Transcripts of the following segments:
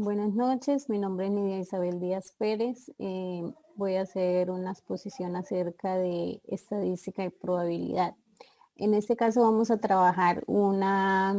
Buenas noches, mi nombre es Nidia Isabel Díaz Pérez. Voy a hacer una exposición acerca de estadística y probabilidad. En este caso vamos a trabajar una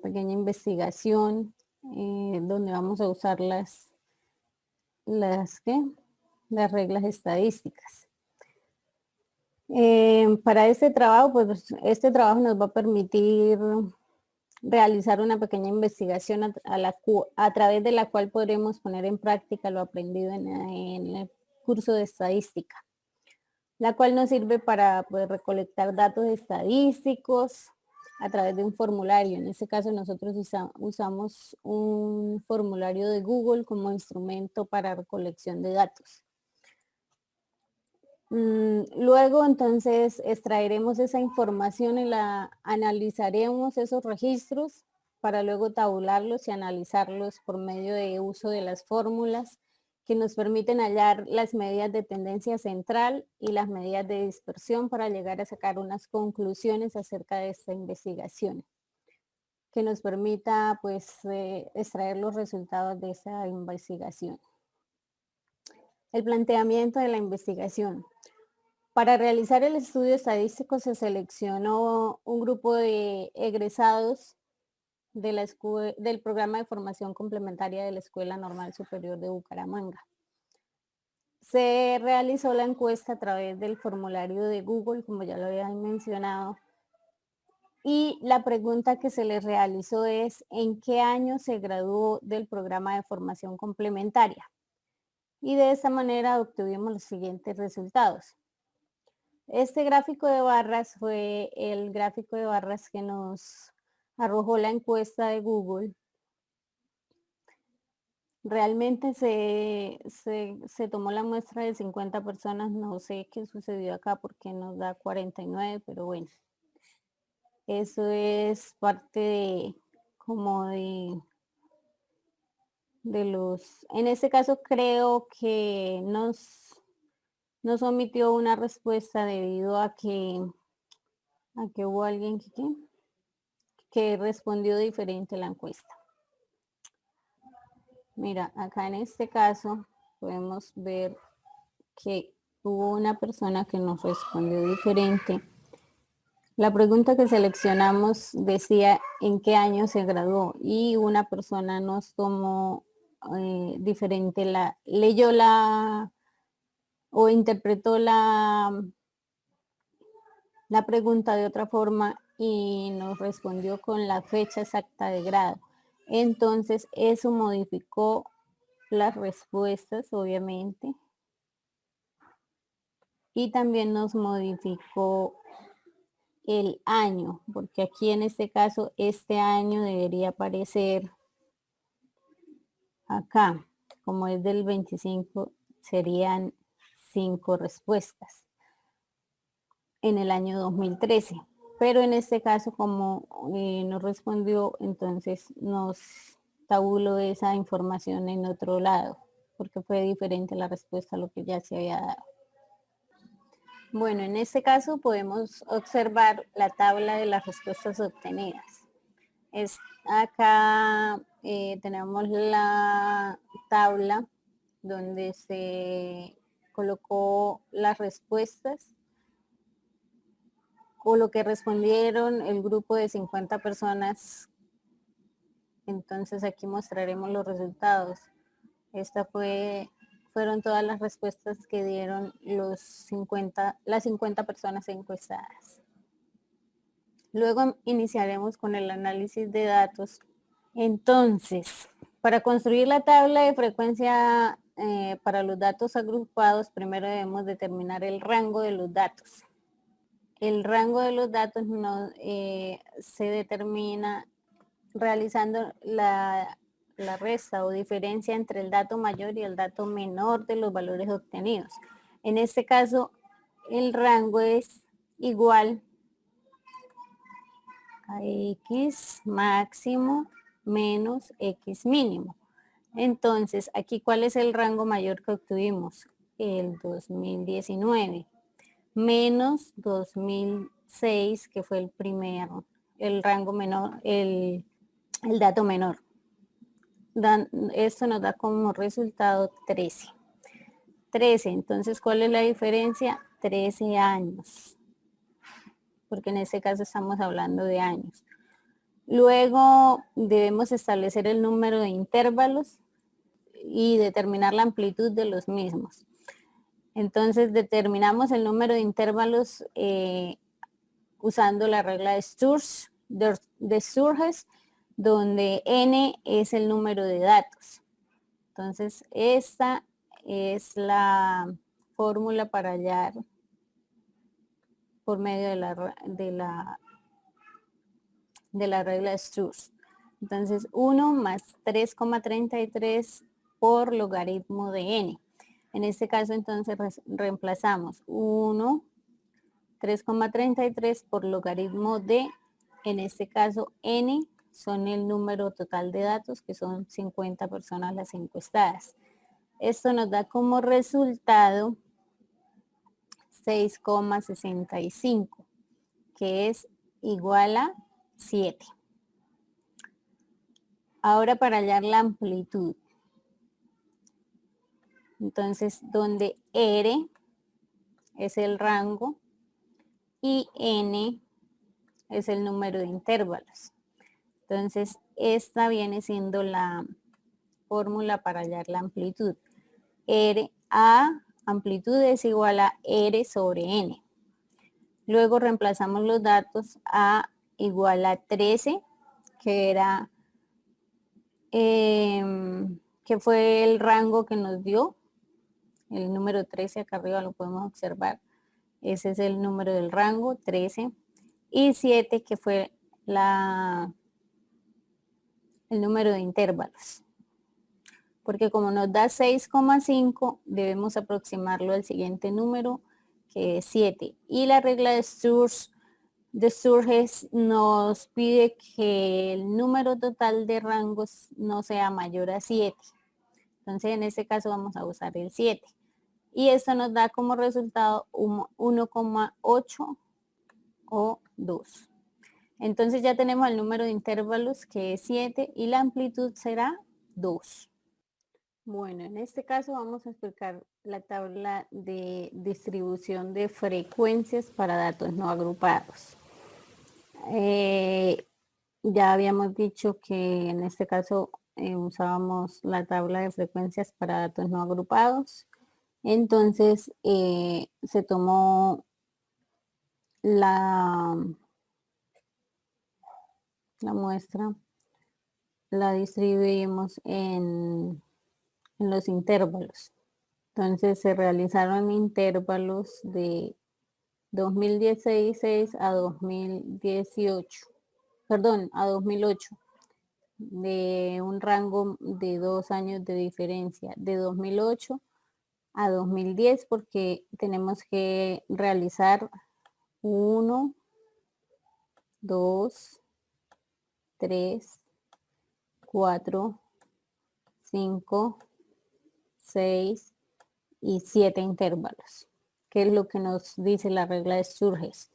pequeña investigación donde vamos a usar ¿qué? Las reglas estadísticas. Para este trabajo, pues este trabajo nos va a permitir realizar una pequeña investigación a través de la cual podremos poner en práctica lo aprendido en el curso de estadística, la cual nos sirve para poder recolectar datos estadísticos a través de un formulario. En este caso nosotros usamos un formulario de Google como instrumento para recolección de datos. Luego entonces extraeremos esa información y la analizaremos esos registros para luego tabularlos y analizarlos por medio de uso de las fórmulas que nos permiten hallar las medidas de tendencia central y las medidas de dispersión para llegar a sacar unas conclusiones acerca de esta investigación que nos permita pues extraer los resultados de esa investigación. El planteamiento de la investigación. Para realizar el estudio estadístico se seleccionó un grupo de egresados del programa de formación complementaria de la Escuela Normal Superior de Bucaramanga. Se realizó la encuesta a través del formulario de Google, como ya lo había mencionado, y la pregunta que se les realizó es ¿en qué año se graduó del programa de formación complementaria? Y de esta manera obtuvimos los siguientes resultados. Este gráfico de barras fue el gráfico de barras que nos arrojó la encuesta de Google. Realmente se tomó la muestra de 50 personas, no sé qué sucedió acá porque nos da 49, pero bueno. Eso es parte de los, en este caso creo que nos omitió una respuesta debido a que hubo alguien que respondió diferente a la encuesta. Mira, acá en este caso podemos ver que hubo una persona que nos respondió diferente. La pregunta que seleccionamos decía en qué año se graduó y una persona nos tomó diferente, leyó o interpretó la pregunta de otra forma y nos respondió con la fecha exacta de grado. Entonces eso modificó las respuestas, obviamente, y también nos modificó el año, porque aquí en este caso este año debería aparecer acá, como es del 25, serían 5 respuestas en el año 2013. Pero en este caso, como nos respondió, entonces nos tabuló esa información en otro lado, porque fue diferente la respuesta a lo que ya se había dado. Bueno, en este caso podemos observar la tabla de las respuestas obtenidas. Acá tenemos la tabla donde se colocó las respuestas o lo que respondieron el grupo de 50 personas. Entonces aquí mostraremos los resultados. Fueron todas las respuestas que dieron las 50 personas encuestadas. Luego iniciaremos con el análisis de datos. Entonces, para construir la tabla de frecuencia para los datos agrupados, primero debemos determinar el rango de los datos. El rango de los datos se determina realizando la resta o diferencia entre el dato mayor y el dato menor de los valores obtenidos. En este caso, el rango es igual a X máximo menos X mínimo. Entonces, aquí, ¿cuál es el rango mayor que obtuvimos? El 2019 menos 2006, que fue el rango menor, el dato menor. esto nos da como resultado 13. 13, entonces, ¿cuál es la diferencia? 13 años, porque en este caso estamos hablando de años. Luego debemos establecer el número de intervalos y determinar la amplitud de los mismos. Entonces determinamos el número de intervalos usando la regla de Sturges, donde n es el número de datos. Entonces esta es la fórmula para hallar por medio de la regla de Sturges. Entonces 1 más 3,33 por logaritmo de n. En este caso entonces reemplazamos 1, 3,33 por logaritmo de, en este caso n, son el número total de datos, que son 50 personas las encuestadas. Esto nos da como resultado 6,65, que es igual a 7. Ahora para hallar la amplitud. Entonces, donde R es el rango y N es el número de intervalos. Entonces, esta viene siendo la fórmula para hallar la amplitud. Amplitud es igual a R sobre N. Luego reemplazamos los datos A igual a 13, que era, que fue el rango que nos dio. El número 13 acá arriba lo podemos observar. Ese es el número del rango, 13. Y 7, que fue el número de intervalos. Porque como nos da 6,5, debemos aproximarlo al siguiente número, que es 7. Y la regla de Sturges nos pide que el número total de rangos no sea mayor a 7. Entonces en este caso vamos a usar el 7. Y esto nos da como resultado 1,8 o 2. Entonces ya tenemos el número de intervalos, que es 7, y la amplitud será 2. Bueno, en este caso vamos a explicar la tabla de distribución de frecuencias para datos no agrupados. Ya habíamos dicho que en este caso usábamos la tabla de frecuencias para datos no agrupados. Entonces se tomó la muestra, la distribuimos en los intervalos. Entonces se realizaron intervalos de 2016 a 2018, perdón, a 2008, de un rango de 2 años de diferencia, de 2008 a 2010, porque tenemos que realizar 1, 2, 3, 4, 5, 6 y 7 intervalos, que es lo que nos dice la regla de Sturges.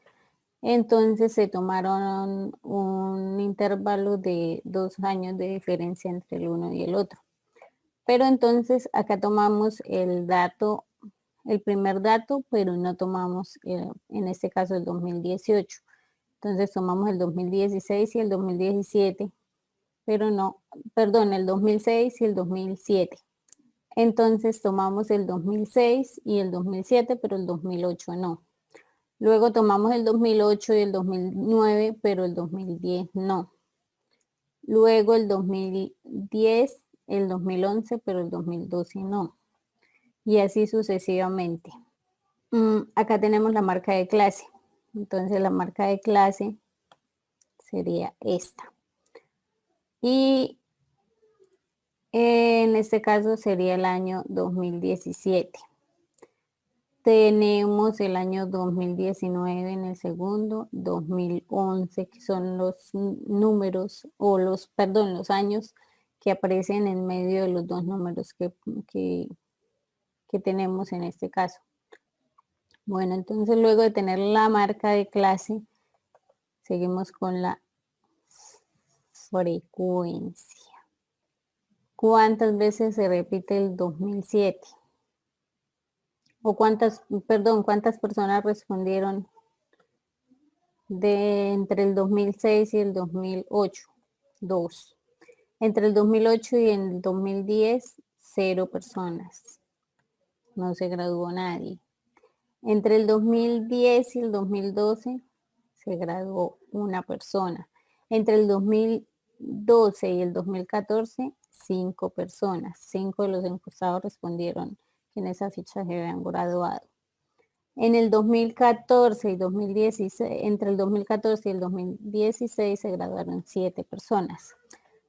Entonces se tomaron un intervalo de 2 años de diferencia entre el uno y el otro. Pero entonces acá tomamos el dato, el primer dato, pero no tomamos, en este caso, el 2018. Entonces tomamos el 2016 y el 2017, pero no, perdón, el 2006 y el 2007. Entonces tomamos el 2006 y el 2007, pero el 2008 no. Luego tomamos el 2008 y el 2009, pero el 2010 no. Luego el 2010, el 2011, pero el 2012 no. Y así sucesivamente. Acá tenemos la marca de clase. Entonces la marca de clase sería esta. Y en este caso sería el año 2017. Tenemos el año 2019 en el segundo, 2011, que son los números, o los años que aparecen en medio de los dos números que tenemos en este caso. Bueno, entonces luego de tener la marca de clase, seguimos con la frecuencia. ¿Cuántas veces se repite el 2007? ¿O cuántas personas respondieron entre el 2006 y el 2008? 2. Entre el 2008 y el 2010, 0 personas. No se graduó nadie. Entre el 2010 y el 2012 se graduó una persona. Entre el 2012 y el 2014, 5 personas. 5 de los encuestados respondieron que en esa fecha se habían graduado. En el 2014 y 2016, entre el 2014 y el 2016 se graduaron 7 personas.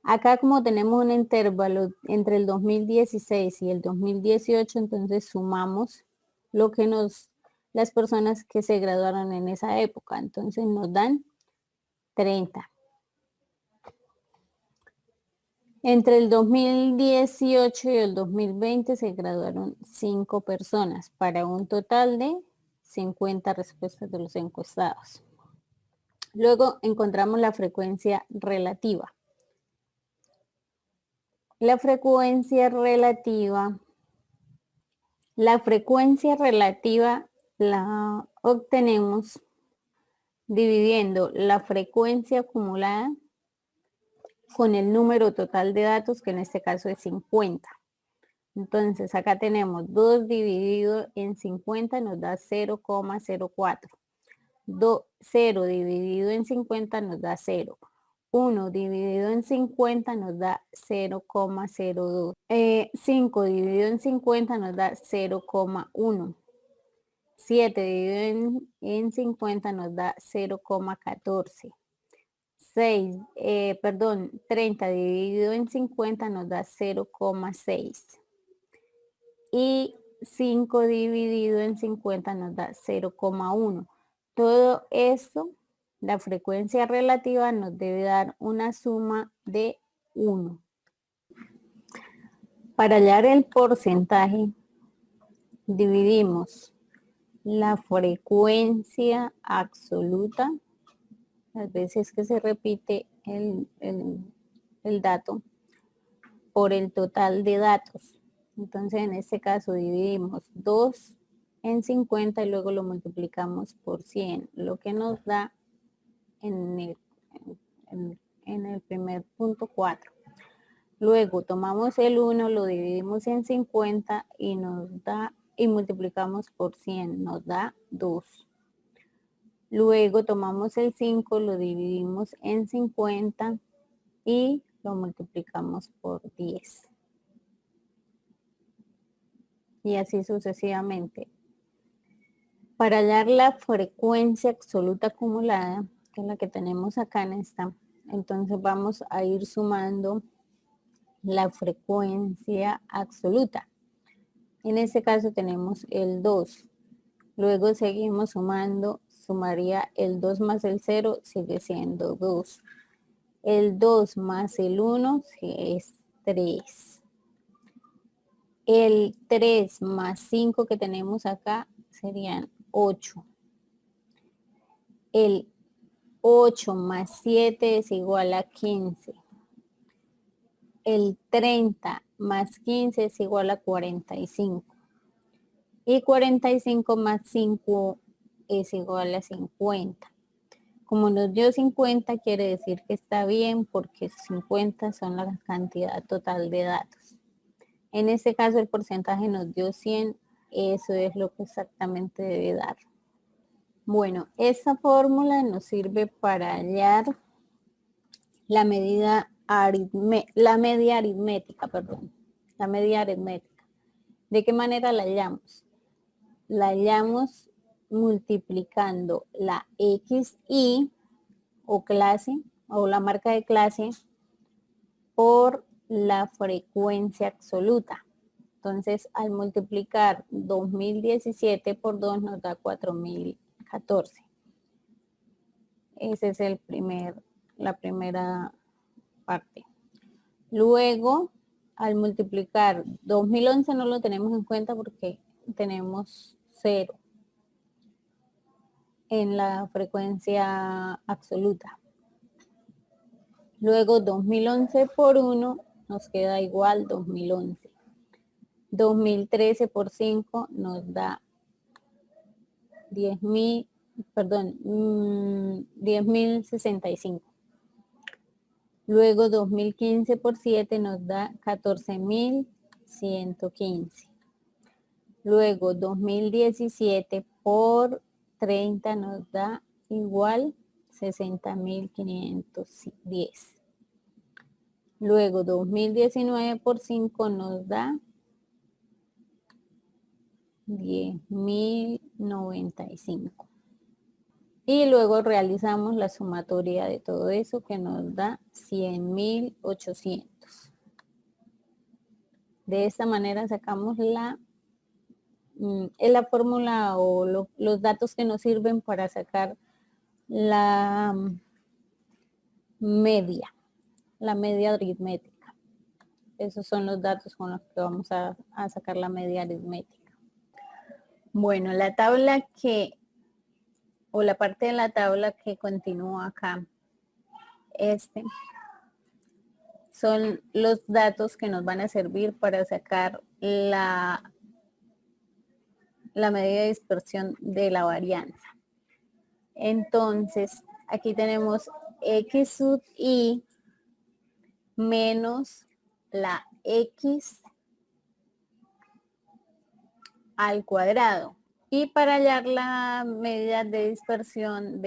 Acá como tenemos un intervalo entre el 2016 y el 2018, entonces sumamos lo que las personas que se graduaron en esa época. Entonces nos dan 30. Entre el 2018 y el 2020 se graduaron 5 personas para un total de 50 respuestas de los encuestados. Luego encontramos la frecuencia relativa. La frecuencia relativa la obtenemos dividiendo la frecuencia acumulada con el número total de datos, que en este caso es 50. Entonces acá tenemos 2 dividido en 50 nos da 0,04. 0 dividido en 50 nos da 0. 1 dividido en 50 nos da 0,02. 5 dividido en 50 nos da 0,1. 7 dividido en 50 nos da 0,14. 30 dividido en 50 nos da 0,6. Y 5 dividido en 50 nos da 0,1. Todo esto, la frecuencia relativa nos debe dar una suma de 1. Para hallar el porcentaje, dividimos la frecuencia absoluta, las veces que se repite el dato, por el total de datos. Entonces en este caso dividimos 2 en 50 y luego lo multiplicamos por 100, lo que nos da en el primer punto 4. Luego tomamos el 1, lo dividimos en 50 y nos da, y multiplicamos por 100, nos da 2. Luego tomamos el 5, lo dividimos en 50 y lo multiplicamos por 10. Y así sucesivamente. Para hallar la frecuencia absoluta acumulada, que es la que tenemos acá en esta, entonces vamos a ir sumando la frecuencia absoluta. En este caso tenemos el 2. Luego seguimos sumando, sumaría el 2 más el 0, sigue siendo 2. El 2 más el 1 es 3. El 3 más 5 que tenemos acá serían 8. El 8 más 7 es igual a 15. El 30 más 15 es igual a 45. Y 45 más 5 es igual a 50. Como nos dio 50, quiere decir que está bien porque 50 son la cantidad total de datos. En este caso el porcentaje nos dio 100, eso es lo que exactamente debe dar. Bueno, esta fórmula nos sirve para hallar la media aritmética. ¿De qué manera la hallamos? La hallamos multiplicando la XI o clase o la marca de clase por la frecuencia absoluta. Entonces, al multiplicar 2017 por 2 nos da 4014. Esa es la primera parte. Luego, al multiplicar 2011 no lo tenemos en cuenta porque tenemos 0 en la frecuencia absoluta. Luego 2011 por 1 nos queda igual 2011. 2013 por 5 nos da 10.065. Luego 2015 por 7 nos da 14.115. Luego 2017 por 30 nos da igual 60.510. Luego 2019 por 5 nos da 10.095. Y luego realizamos la sumatoria de todo eso que nos da 100.800. De esta manera sacamos la fórmula o los datos que nos sirven para sacar la media aritmética. Esos son los datos con los que vamos a sacar la media aritmética. Bueno, la tabla o la parte de la tabla que continúa acá, son los datos que nos van a servir para sacar la medida de dispersión de la varianza. Entonces, aquí tenemos X sub I menos la X al cuadrado. Y para hallar la medida de dispersión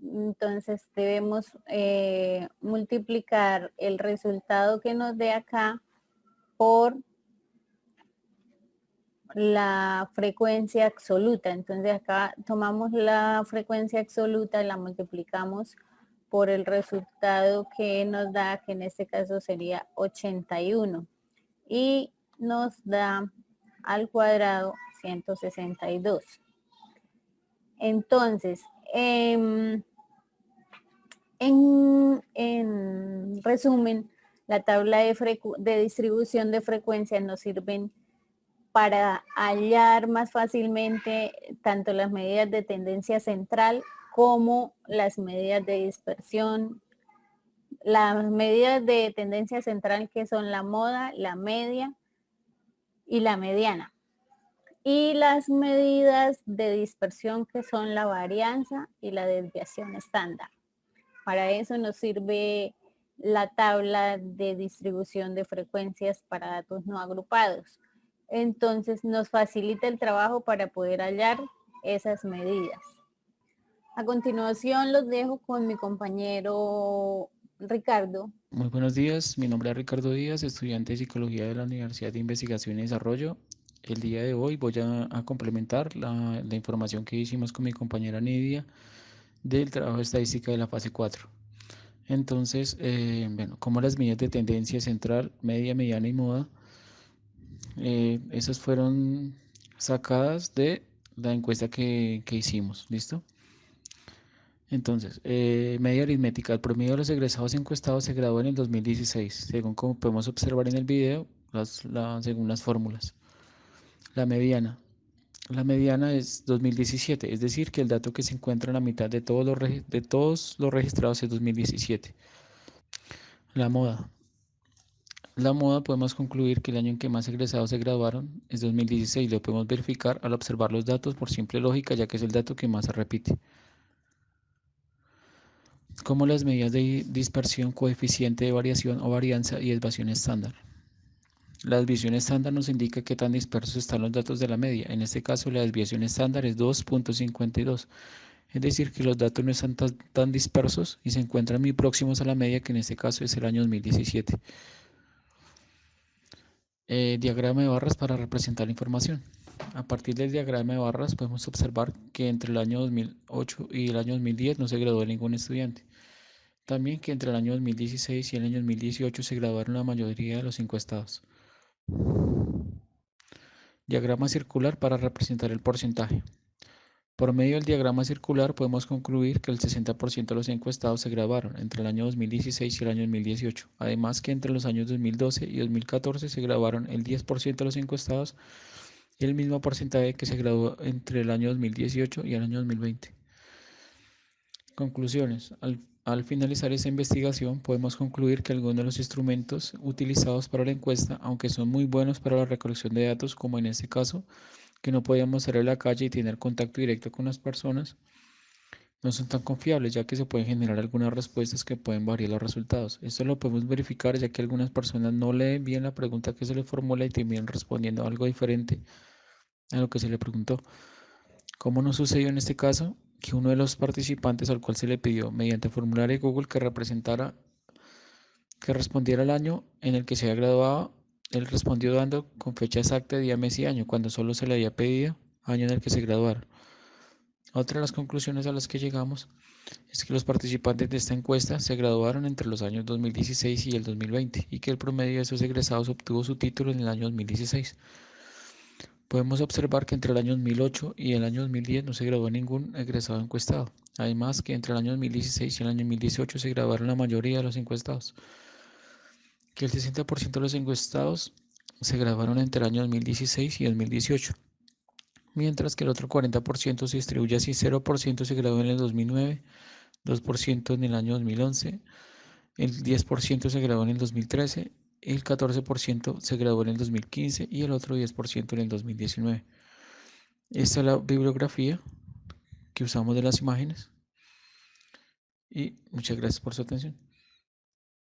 entonces debemos multiplicar el resultado que nos dé acá por la frecuencia absoluta. Entonces acá tomamos la frecuencia absoluta y la multiplicamos por el resultado que nos da, que en este caso sería 81. Y nos da al cuadrado 162. Entonces, en resumen, la tabla de distribución de frecuencias nos sirven para hallar más fácilmente tanto las medidas de tendencia central como las medidas de dispersión. Las medidas de tendencia central, que son la moda, la media y la mediana. Y las medidas de dispersión, que son la varianza y la desviación estándar. Para eso nos sirve la tabla de distribución de frecuencias para datos no agrupados. Entonces nos facilita el trabajo para poder hallar esas medidas. A continuación los dejo con mi compañero Ricardo. Muy buenos días, mi nombre es Ricardo Díaz, estudiante de Psicología de la Universidad de Investigación y Desarrollo. El día de hoy voy a complementar la información que hicimos con mi compañera Nidia del trabajo de estadística de la fase 4. Entonces, bueno, como las medidas de tendencia central, media, mediana y moda, esas fueron sacadas de la encuesta que hicimos, ¿listo? Entonces, media aritmética. El promedio de los egresados encuestados se graduó en el 2016, según como podemos observar en el video, según las fórmulas. La mediana. La mediana es 2017, es decir, que el dato que se encuentra en la mitad de todos los registrados es 2017. La moda. La moda podemos concluir que el año en que más egresados se graduaron es 2016. Lo podemos verificar al observar los datos por simple lógica, ya que es el dato que más se repite. Como las medidas de dispersión, coeficiente de variación o varianza y desviación estándar. La desviación estándar nos indica qué tan dispersos están los datos de la media. En este caso, la desviación estándar es 2.52. Es decir, que los datos no están tan dispersos y se encuentran muy próximos a la media, que en este caso es el año 2017. Diagrama de barras para representar la información. A partir del diagrama de barras podemos observar que entre el año 2008 y el año 2010 no se graduó ningún estudiante. También que entre el año 2016 y el año 2018 se graduaron la mayoría de los encuestados. Diagrama circular para representar el porcentaje. Por medio del diagrama circular podemos concluir que el 60% de los encuestados se graduaron entre el año 2016 y el año 2018. Además que entre los años 2012 y 2014 se graduaron el 10% de los encuestados y el mismo porcentaje que se graduó entre el año 2018 y el año 2020. Conclusiones. Al Al finalizar esta investigación, podemos concluir que algunos de los instrumentos utilizados para la encuesta, aunque son muy buenos para la recolección de datos, como en este caso, que no podíamos salir a la calle y tener contacto directo con las personas, no son tan confiables, ya que se pueden generar algunas respuestas que pueden variar los resultados. Esto lo podemos verificar ya que algunas personas no leen bien la pregunta que se les formula y terminan respondiendo algo diferente a lo que se le preguntó. ¿Cómo nos sucedió en este caso? Que uno de los participantes al cual se le pidió mediante formulario de Google que respondiera el año en el que se había graduado, él respondió dando con fecha exacta, día, mes y año, cuando solo se le había pedido año en el que se graduara. Otra de las conclusiones a las que llegamos es que los participantes de esta encuesta se graduaron entre los años 2016 y el 2020 y que el promedio de esos egresados obtuvo su título en el año 2016. Podemos observar que entre el año 2008 y el año 2010 no se graduó ningún egresado encuestado. Además que entre el año 2016 y el año 2018 se graduaron la mayoría de los encuestados. Que el 60% de los encuestados se graduaron entre el año 2016 y 2018. Mientras que el otro 40% se distribuye así: 0% se graduó en el 2009, 2% en el año 2011, el 10% se graduó en el 2013, el 14% se graduó en el 2015 y el otro 10% en el 2019. Esta es la bibliografía que usamos de las imágenes y muchas gracias por su atención.